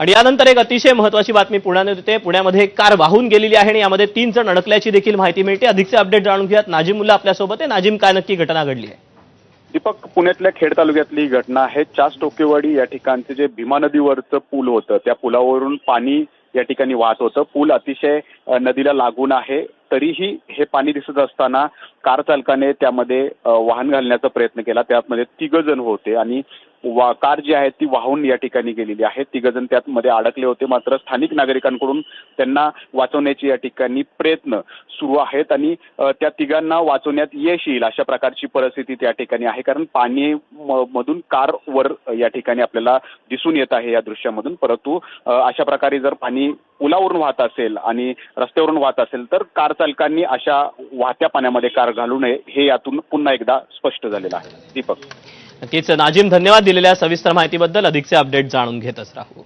आणि यानंतर एक अतिशय महत्त्वाची बातमी पुण्यात येते। पुण्यामध्ये एक कार वाहून गेलेली आहे आणि यामध्ये 3 जण अडकल्याची देखील माहिती मिळते। अधिकचे अपडेट जाणून घेऊयात। नाजिमुल्ला आपल्यासोबत आहे। नाजिम, काय नक्की घटना घडली आहे? दीपक, पुण्यातल्या खेड तालुक्यातली घटना आहे। टोकेवाडी या ठिकाणचे जे भीमा नदीवरचं पूल होतं, त्या पुलावरून पाणी या ठिकाणी वाहत होतं। पूल अतिशय नदीला लागून आहे, तरीही हे पाणी दिसत असताना कार चालकाने त्यामध्ये वाहन घालण्याचा प्रयत्न केला। त्यामध्ये 3 जण होते आणि कार जी आहे ती वाहून या ठिकाणी गेलेली आहे। 3 जण त्यामध्ये अडकले होते, मात्र स्थानिक नागरिकांकडून त्यांना वाचवण्याचे या ठिकाणी प्रयत्न सुरू आहेत आणि त्या 3 वाचवण्यात यश येईल अशा प्रकारची परिस्थिती त्या ठिकाणी आहे। कारण पाणी मधून कार वर या ठिकाणी आपल्याला दिसून येत आहे या दृश्यामधून। परंतु अशा प्रकारे जर पाणी पुलावरून वाहत असेल आणि रस्त्यावरून वाहत असेल तर कार चालकांनी अशा वाहत्या पाण्यामध्ये कार घालू नये, हे यातून पुन्हा एकदा स्पष्ट झालेलं आहे। दीपक, नक्कीच नाजिम, धन्यवाद दिलेल्या सविस्तर माहितीबद्दल। अधिकचे अपडेट जाणून घेतच राहू।